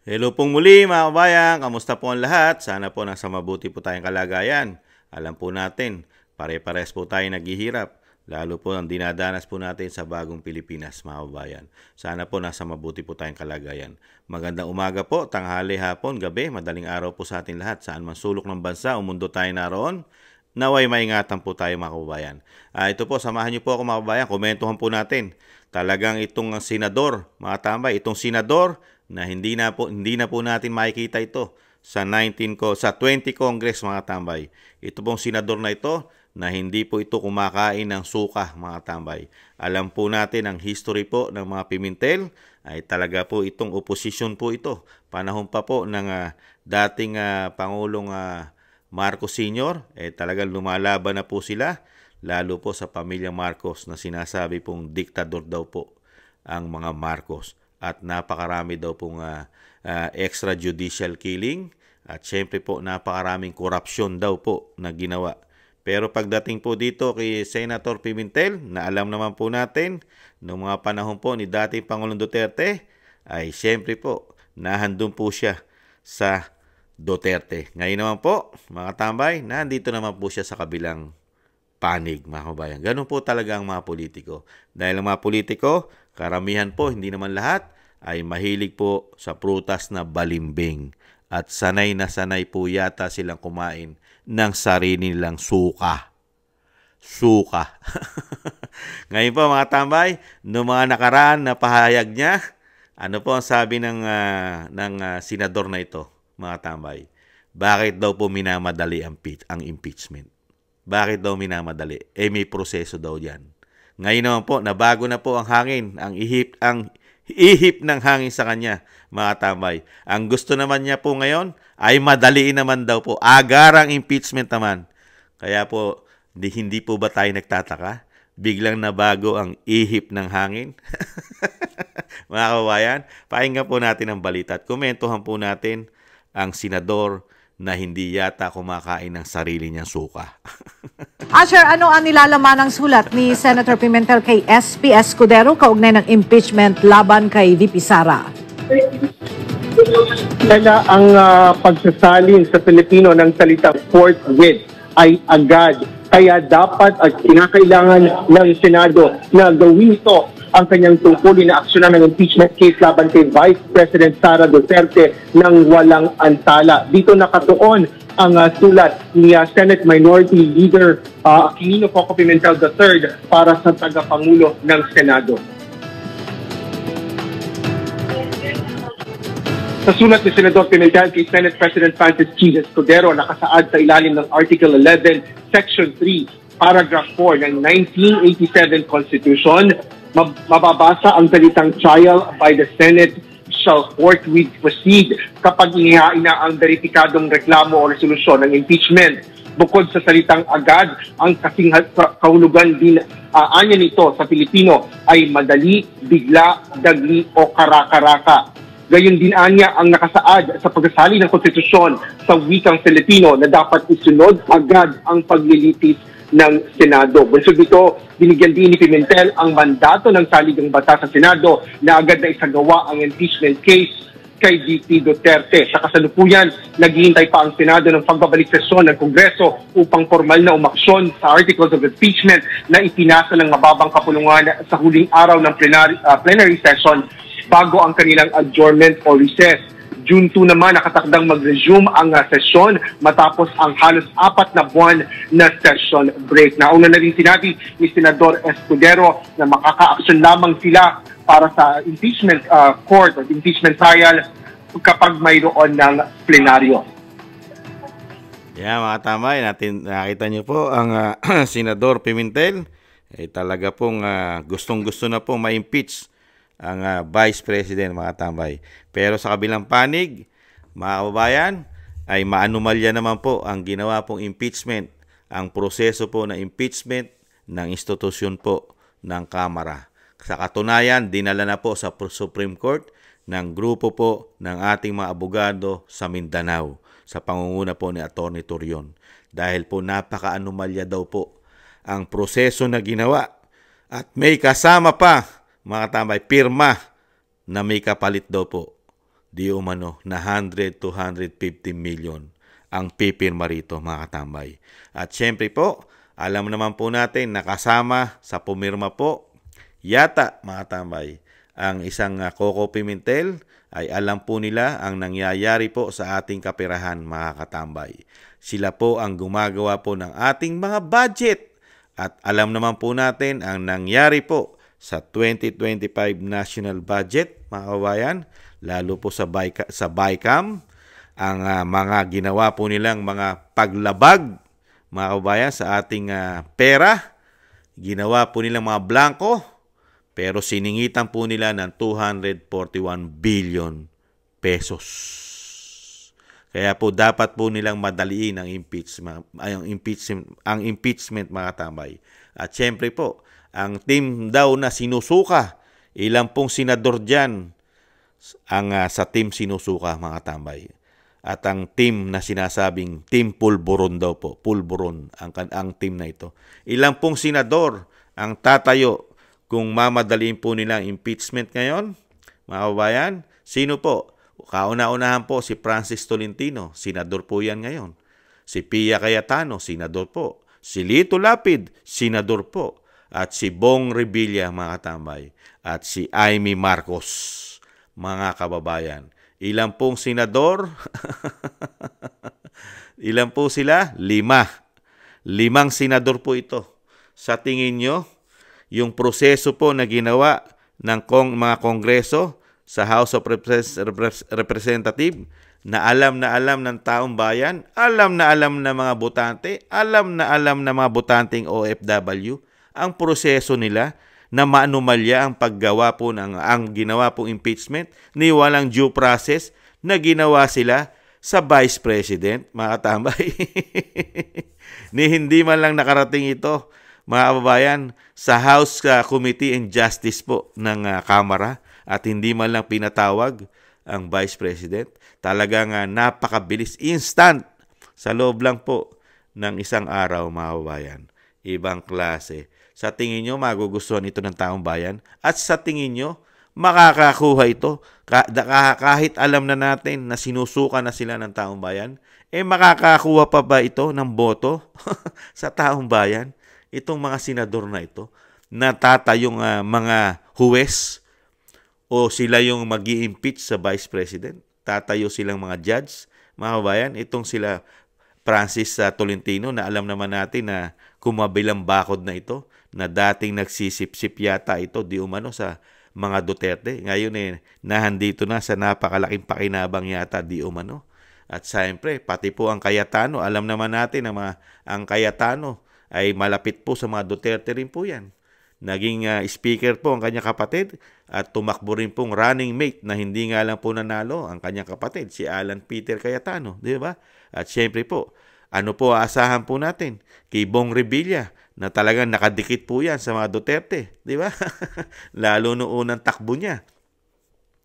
Hello pong muli mga kabayan, kamusta po ang lahat? Sana po nasa mabuti po tayong kalagayan. Alam po natin, pare-pares po tayo naghihirap. Lalo po ang dinadanas po natin sa bagong Pilipinas mga kabayan. Sana po nasa mabuti po tayong kalagayan. Magandang umaga po, tanghali, hapon, gabi, madaling araw po sa atin lahat. Saan man sulok ng bansa o mundo tayo naroon, naway maingatan po tayo mga kababayan. Ito po, samahan niyo po ako mga kababayan, komentuhan po natin. Talagang itong senador, mga tambay, itong senador na hindi na po natin makikita ito sa 20 Congress mga tambay. Ito pong senador na ito na hindi po ito kumakain ng suka mga tambay. Alam po natin ang history po ng mga Pimentel ay talaga po itong opposition po ito. Panahon pa po ng dating Pangulong Marcos Sr. Talagang lumalaban na po sila lalo po sa pamilya Marcos na sinasabi pong diktador daw po ang mga Marcos. At napakarami daw pong extrajudicial killing at syempre po napakaraming korupsyon daw po na ginawa. Pero pagdating po dito kay Senator Pimentel, na alam naman po natin, noong mga panahon po ni dating Pangulong Duterte, ay syempre po nahandun po siya sa Duterte. Ngayon naman po, mga tambay, nandito naman po siya sa kabilang panig, mga kabayan. Ganun po talaga ang mga politiko. Dahil ang mga politiko, karamihan po, hindi naman lahat, ay mahilig po sa prutas na balimbing. At sanay na sanay po yata silang kumain ng sarili nilang suka. Suka. Ngayon po mga tambay, noong mga nakaraan na pahayag niya, ano po ang sabi ng senador na ito, mga tambay? Bakit daw po minamadali ang impeachment? Bakit daw minamadali? May proseso daw yan. Ngayon naman po, nabago na po ang hangin, ang ihip ng hangin sa kanya, mga tambay. Ang gusto naman niya po ngayon ay madaliin naman daw po. Agarang impeachment naman. Kaya po, hindi po ba tayo nagtataka? Biglang nabago ang ihip ng hangin. Mga kabayan, pakinggan po natin ang balita at komentuhan po natin ang senador na hindi yata kumakain ng sarili niyang suka. Sir, ano ang nilalaman ng sulat ni Senator Pimentel kay SP Escudero kaugnay ng impeachment laban kay VP Sara? Kaya ang pagsasalin sa Pilipino ng salitang forthwith ay agad. Kaya dapat at kinakailangan ng Senado na gawin ito ang kanyang tungkulin na aksyonan ng impeachment case laban kay Vice President Sara Duterte ng walang antala. Dito nakatuon ang sulat ni Senate Minority Leader Aquilino Coco Pimentel III para sa tagapangulo ng Senado. Sa sulat ni Senador Pimentel kay Senate President Francis G. Escudero, nakasaad sa ilalim ng Article 11, Section 3, Paragraph 4 ng 1987 Constitution, mababasa ang salitang trial by the Senate shall forthwith proceed kapag inihain na ang beripikadong reklamo o resolusyon ng impeachment. Bukod sa salitang agad, ang kasing kahulugan din anya nito sa Pilipino ay madali, bigla, dagli o karakaraka. Gayon din anya ang nakasaad sa pagsasali ng konstitusyon sa wikang Filipino na dapat isunod agad ang paglilitis ng Senado. Bunsod dito, binigyan din ni Pimentel ang mandato ng saligang batas sa Senado na agad na isagawa ang impeachment case kay VP Duterte. Sa kasalukuyan, naghihintay pa ang Senado ng pagbabalik sesyon ng Kongreso upang formal na umaksyon sa articles of impeachment na ipinasa ng mababang kapulungan sa huling araw ng plenary session bago ang kanilang adjournment o recess. June 2 naman nakatakdang mag-resume ang sesyon matapos ang halos 4 na buwan na session break. Nauna na rin sinabi ni Senador Escudero na makaka-action lamang sila para sa impeachment court o impeachment trial kapag mayroon ng plenaryo. Mga tamay, nakita niyo po ang Senador Pimentel talaga pong gustong-gusto na pong ma-impeach ang Vice President, mga tambay. Pero sa kabilang panig, mga kababayan, ay maanumalya naman po ang ginawa pong impeachment, ang proseso po na impeachment ng institusyon po ng Kamara. Sa katunayan, dinala na po sa Supreme Court ng grupo po ng ating mga abogado sa Mindanao, sa pangunguna po ni Atty. Torion. Dahil po napaka-anomalya daw po ang proseso na ginawa at may kasama pa, mga tambay, pirma na may kapalit daw po di umano na 100 to 150 million ang pipirma rito mga katambay. At syempre po, alam naman po natin nakasama sa pumirma po yata mga katambay ang isang Coco Pimentel ay alam po nila ang nangyayari po sa ating kaperahan mga katambay. Sila po ang gumagawa po ng ating mga budget at alam naman po natin ang nangyari po sa 2025 national budget mga kabayan, lalo po sa BICAM, ang mga ginawa po nilang mga paglabag mga kabayan sa ating pera, ginawa po nilang mga blanco, pero siningitan po nila ng 241 billion pesos. Kaya po dapat po nilang madaliin ang impeachment mga katambay. At syempre po, ang team daw na sinusuka, ilang pong senador dyan ang sa team sinusuka mga katambay. At ang team na sinasabing team pulburon daw po, pulburon ang team na ito. Ilang pong senador ang tatayo kung mamadaliin po nila ang impeachment ngayon, mga kabayan. Sino po? Kauna-unahan po si Francis Tolentino, senador po yan ngayon. Si Pia Cayetano, senador po. Si Lito Lapid, senador po. At si Bong Revilla, mga katambay. At si Amy Marcos, mga kababayan. Ilan pong senador? Ilan po sila? 5. 5 senador po ito. Sa tingin nyo, yung proseso po na ginawa ng mga kongreso sa House of Representative na alam ng taong bayan, alam ng mga botante, alam ng mga botanteng OFW, ang proseso nila na maanumalya ang paggawa po ang ginawa pong impeachment ni walang due process na ginawa sila sa Vice President, mga katambay. Ni hindi man lang nakarating ito, mga kababayan, sa House Committee on Justice po ng Kamara at hindi man lang pinatawag ang Vice President. Talagang napakabilis, instant, sa loob lang po ng isang araw, mga kababayan. Ibang klase. Sa tingin nyo, magugustuhan ito ng taong bayan? At sa tingin nyo, makakakuha ito? Kahit alam na natin na sinusuka na sila ng taong bayan, makakakuha pa ba ito ng boto sa taong bayan? Itong mga senador na ito, natatayong mga huwes o sila yung mag-i-impeach sa Vice President, tatayo silang mga judge, mga kabayan, itong sila Francis Tolentino na alam naman natin na kumabilang bakod na ito, na dating nagsisip-sip yata ito di umano sa mga Duterte. Ngayon nahandito na sa napakalaking pakinabang yata di umano. At siyempre, pati po ang Cayetano, alam naman natin na ang Cayetano ay malapit po sa mga Duterte rin po yan. Naging speaker po ang kanyang kapatid at tumakbo rin pong running mate na hindi nga lang po nanalo ang kanyang kapatid, si Alan Peter Cayetano, di ba? At syempre po, ano po aasahan po natin? Kay Bong Revilla, na talagang nakadikit po yan sa mga Duterte, di ba? Lalo noong unang takbo niya.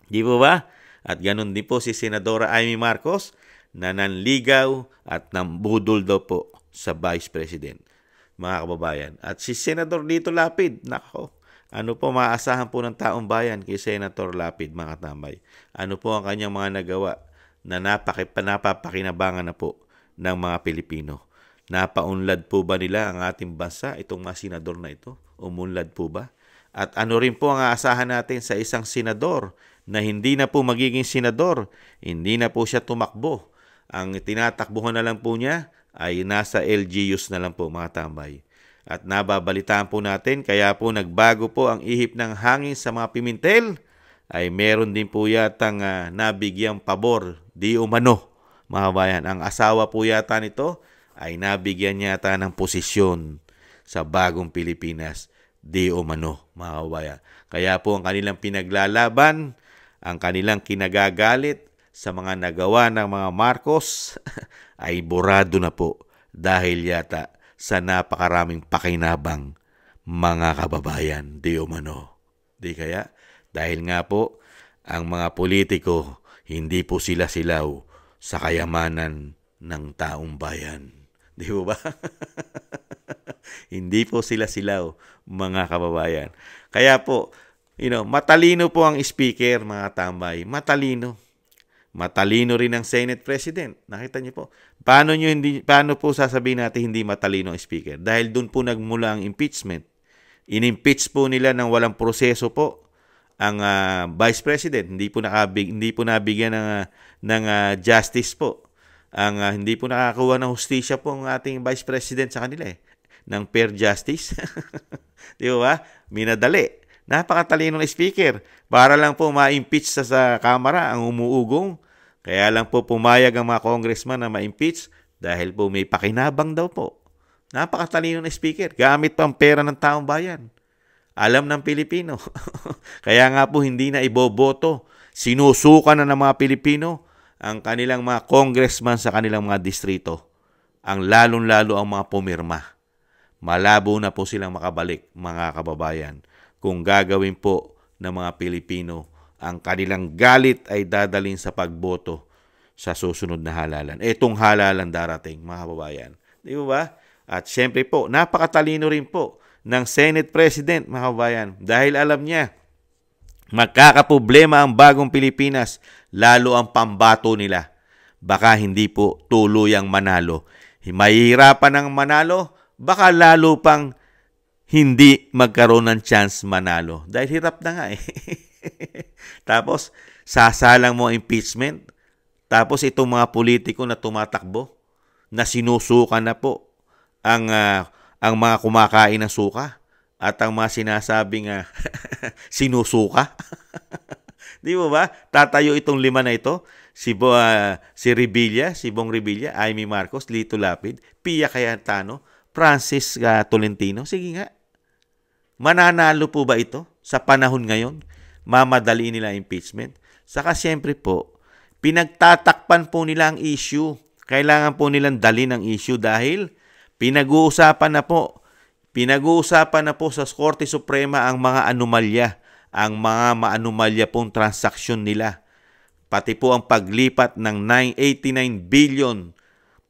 Di po ba? At ganun din po si Senadora Amy Marcos na nanligaw at nambudol daw po sa Vice President, mga kababayan. At si Senator Lito Lapid, nako, ano po maasahan po ng taong bayan kay Senator Lapid, mga katambay? Ano po ang kanyang mga nagawa na napapakinabangan na po ng mga Pilipino? Napaunlad po ba nila ang ating bansa, itong mga senador na ito? Umunlad po ba? At ano rin po ang aasahan natin sa isang senador na hindi na po magiging senador, hindi na po siya tumakbo. Ang tinatakbuhan na lang po niya ay nasa LGUs na lang po, mga tambay. At nababalitaan po natin, kaya po nagbago po ang ihip ng hangin sa mga Pimentel, ay meron din po yatang nabigyang pabor, di umano, mga bayan. Ang asawa po yata nito ay nabigyan yata ng posisyon sa bagong Pilipinas, di umano, mga kabayan. Kaya po ang kanilang pinaglalaban, ang kanilang kinagagalit sa mga nagawa ng mga Marcos ay burado na po dahil yata sa napakaraming pakinabang, mga kababayan, di umano. Di kaya? Dahil nga po, ang mga politiko, hindi po sila silaw sa kayamanan ng taong bayan. Di ba? Hindi po sila silaw, mga kababayan. Kaya po, matalino po ang speaker, mga tambay. Matalino. Matalino rin ang Senate President. Nakita niyo po. Paano po sasabihin natin hindi matalino ang Speaker? Dahil doon po nagmula ang impeachment. In-impeach po nila ng walang proseso po ang Vice President. Hindi po nabigyan ng justice po. Hindi po nakakakuha ng hustisya po ang ating Vice President sa kanila ng fair justice. Di ba? Minadali. Napakatalino ng Speaker. Para lang po ma-impeach sa Kamara ang umuugong. Kaya lang po pumayag ang mga congressman na ma-impeach dahil po may pakinabang daw po. Napakatalino ng Speaker. Gamit pang pera ng taong bayan. Alam ng Pilipino. Kaya nga po hindi na iboboto. Sinusuka na ng mga Pilipino ang kanilang mga congressman sa kanilang mga distrito. Ang lalong-lalo ang mga pumirma. Malabo na po silang makabalik, mga kababayan. Kung gagawin po ng mga Pilipino, ang kanilang galit ay dadalhin sa pagboto sa susunod na halalan. Itong halalan darating, mga kababayan. Di ba? At syempre po, napakatalino rin po ng Senate President, mga kababayan. Dahil alam niya, magkakaproblema ang bagong Pilipinas, lalo ang pambato nila. Baka hindi po tuluyang manalo. Mahihirapan ang manalo, baka lalo pang hindi magkaroon ng chance manalo. Dahil hirap na nga Tapos, sasalang mo impeachment. Tapos, itong mga politiko na tumatakbo, na sinusuka na po ang mga kumakain ng suka at ang mga sinasabing sinusuka. Di mo ba? Tatayo itong 5 na ito. Si Revilla, si Bong Revilla, Amy Marcos, Lito Lapid, Pia Cayetano, Francis Tolentino. Sige nga. Mananalo po ba ito sa panahon ngayon? Mamadali nila impeachment? Saka siyempre po, pinagtatakpan po nila ang issue. Kailangan po nilang dalhin ang issue dahil pinag-uusapan na po sa Korte Suprema ang mga anomalya, ang mga maanumalya pong transaksyon nila. Pati po ang paglipat ng 989 billion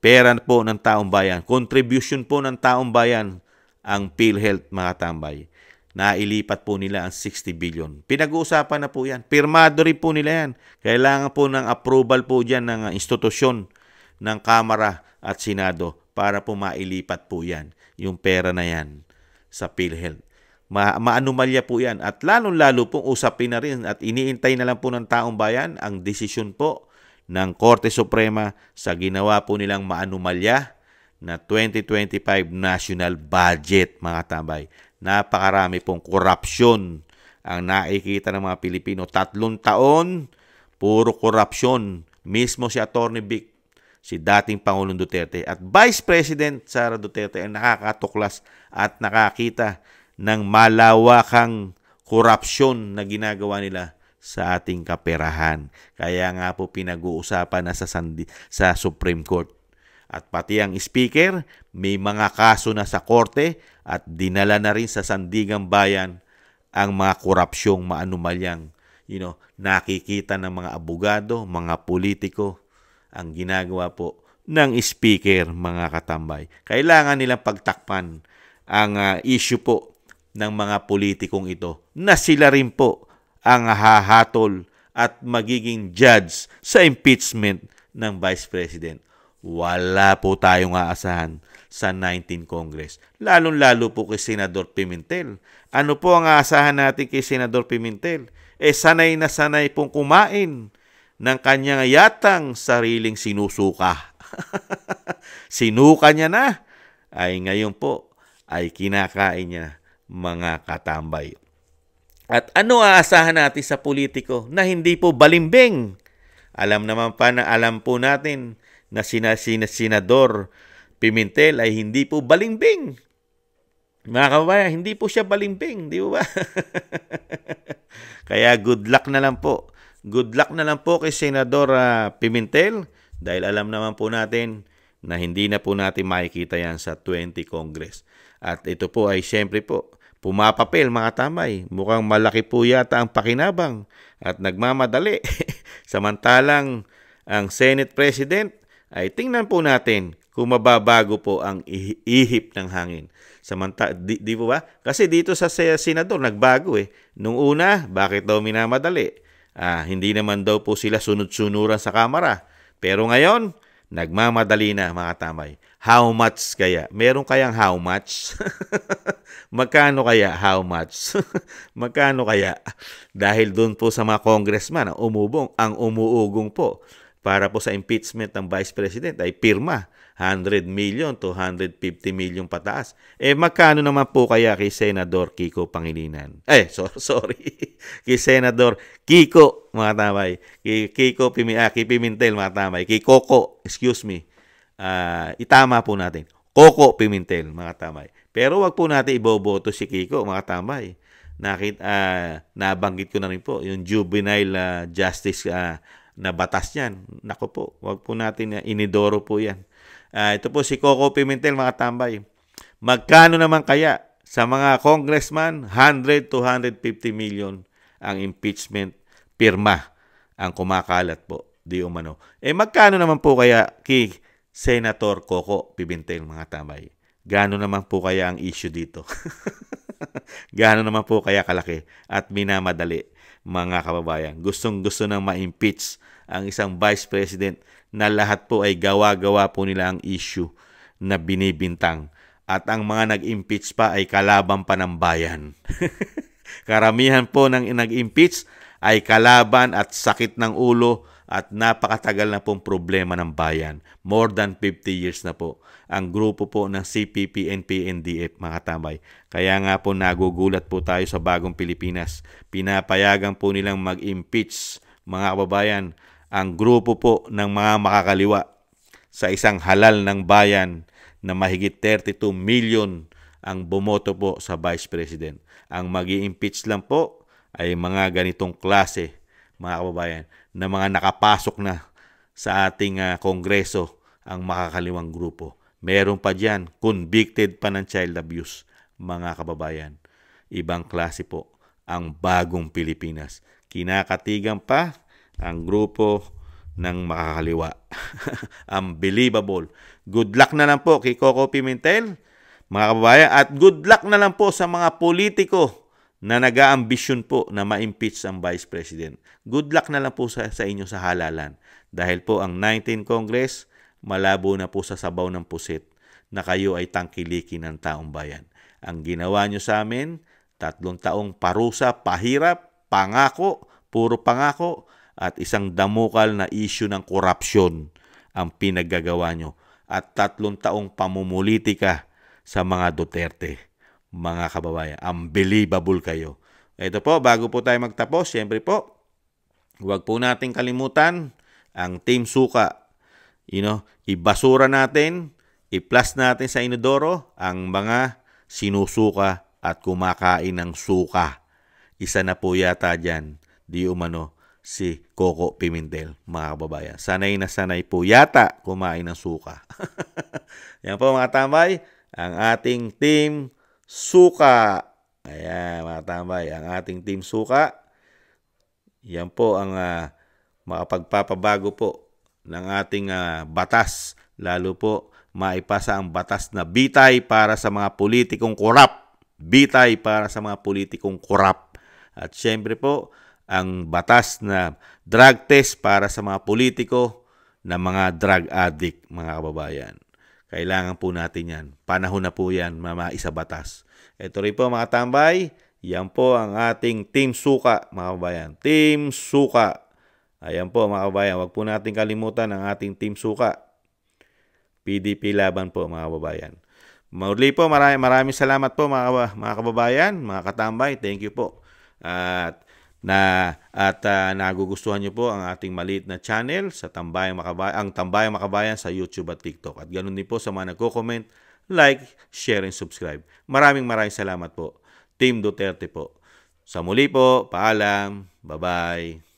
pera po ng taong bayan. Contribution po ng taong bayan ang PhilHealth, mga tambay. Nailipat po nila ang 60 billion. Pinag-uusapan na po yan. Pirmado rin po nila yan. Kailangan po ng approval po dyan ng institusyon ng Kamara at Senado para po mailipat po yan. Yung pera na yan sa PhilHealth. Maanumalya po yan. At lalong-lalo pong usapin na rin at iniintay na lang po ng taong bayan ang desisyon po ng Korte Suprema sa ginawa po nilang maanumalya na 2025 National Budget, mga tambay. Napakarami pong korupsyon ang nakikita ng mga Pilipino. 3 taon, puro korupsyon. Mismo si Atty. Vic, si dating Pangulong Duterte at Vice President Sara Duterte ang nakakatuklas at nakakita ng malawakang korupsyon na ginagawa nila sa ating kaperahan. Kaya nga po pinag-uusapan na sa Supreme Court. At pati ang Speaker, may mga kaso na sa korte at dinala na rin sa Sandigang Bayan ang mga korupsyong maanumalyang nakikita ng mga abogado, mga politiko, ang ginagawa po ng Speaker, mga katambay. Kailangan nilang pagtakpan ang issue po ng mga politikong ito na sila rin po ang hahatol at magiging judge sa impeachment ng Vice President. Wala po tayong aasahan sa 19th Congress. Lalong-lalo po kay Senador Pimentel. Ano po ang aasahan natin kay Senador Pimentel? Sanay na sanay pong kumain ng kanyang yatang sariling sinusuka. Sinuka niya na. Ay ngayon po ay kinakain niya, mga katambay. At ano aasahan natin sa politiko na hindi po balimbing? Alam po natin na Senador Pimentel ay hindi po balimbing. Mga kababayan, hindi po siya balimbing, di ba? Kaya good luck na lang po. Good luck na lang po kay Senador Pimentel dahil alam naman po natin na hindi na po natin makikita yan sa 20 Congress. At ito po ay siyempre po, pumapapel, mga tamay. Mukhang malaki po yata ang pakinabang at nagmamadali. Samantalang ang Senate President ay tingnan po natin kung mababago po ang ihip ng hangin. Di po ba? Kasi dito sa senador, nagbago Nung una, bakit daw minamadali? Hindi naman daw po sila sunod-sunuran sa kamera. Pero ngayon, nagmamadali na mga tambay. How much kaya? Meron kayang how much? Magkano kaya how much? Magkano kaya? Dahil doon po sa mga congressman ang umuugong po para po sa impeachment ng Vice President ay pirma. 100 million to 150 million pataas. Magkano naman po kaya kay Senador Kiko Pangilinan? Sorry. Kay Senador Kiko, mga tamay. Kiko Pimentel, mga tamay. Kay Coco, excuse me. Itama po natin. Coco Pimentel, mga tamay. Pero wag po natin iboboto si Kiko, mga tamay. Nabanggit ko na rin po, yung juvenile justice na batas niyan. Nako po, wag po natin inidoro po yan. Ito po si Coco Pimentel, mga tambay. Magkano naman kaya sa mga congressman? 100 to 150 million ang impeachment pirma ang kumakalat po. Di umano. Magkano naman po kaya kay Senator Coco Pimentel, mga tambay? Gaano naman po kaya ang issue dito? Gaano naman po kaya kalaki at minamadali, mga kababayan? Gustong-gusto nang ma-impeach ang isang Vice President na lahat po ay gawa-gawa po nila ang issue na binibintang. At ang mga nag-impeach pa ay kalaban pa ng bayan. Karamihan po ng nag-impeach ay kalaban at sakit ng ulo at napakatagal na pong problema ng bayan. More than 50 years na po ang grupo po ng CPP, NP, NDF, mga tambay. Kaya nga po nagugulat po tayo sa bagong Pilipinas. Pinapayagan po nilang mag-impeach, mga kababayan, ang grupo po ng mga makakaliwa sa isang halal ng bayan na mahigit 32 million ang bumoto po sa Vice President. Ang mag-i-impeach lang po ay mga ganitong klase, mga kababayan, na mga nakapasok na sa ating kongreso ang makakaliwang grupo. Meron pa dyan, convicted pa ng child abuse, mga kababayan. Ibang klase po ang bagong Pilipinas. Kinakatigan pa ang grupo ng makakaliwa. Unbelievable. Good luck na lang po kay Coco Pimentel, mga kababayan, at good luck na lang po sa mga politiko na nag-aambisyon po na ma-impeach ang Vice President. Good luck na lang po sa inyo sa halalan. Dahil po ang 19th Congress, malabo na po sa sabaw ng pusit na kayo ay tangkilikin ng taong bayan. Ang ginawa nyo sa amin, 3 taong parusa, pahirap, pangako, puro pangako, at isang damukal na issue ng korupsyon ang pinaggagawa nyo. At 3 taong pamumulitika sa mga Duterte, mga kababayan. Unbelievable kayo. Ito po, bago po tayo magtapos, siyempre po, huwag po natin kalimutan ang Team Suka. Ibasura natin, i-plus natin sa inodoro ang mga sinusuka at kumakain ng suka. Isa na po yata dyan, di umano, si Coco Pimentel, mga kababayan. Sanay na sanay po yata kumain ng suka. Yan po, mga tambay, ang ating Team Suka. Ayan, mga tambay, ang ating Team Suka. Yan po ang makapagpapabago po ng ating batas. Lalo po, maipasa ang batas na bitay para sa mga politikong korap. Bitay para sa mga politikong korap. At syempre po, ang batas na drug test para sa mga politiko na mga drug addict, mga kababayan. Kailangan po natin yan. Panahon na po yan, maisa batas. Ito rin po, mga tambay, yan po ang ating Team Suka, mga kababayan. Team Suka. Ayan po, mga kababayan. Huwag po natin kalimutan ang ating Team Suka. PDP laban po, mga kababayan. Muli po, maraming salamat po, mga kababayan, mga katambay. Thank you po. At nagugustuhan niyo po ang ating maliit na channel sa Tambayang Makabayan sa YouTube at TikTok. At ganoon din po sa mga nagko-comment, like, share, and subscribe. Maraming salamat po. Team Duterte po. Sa muli po, paalam. Bye-bye.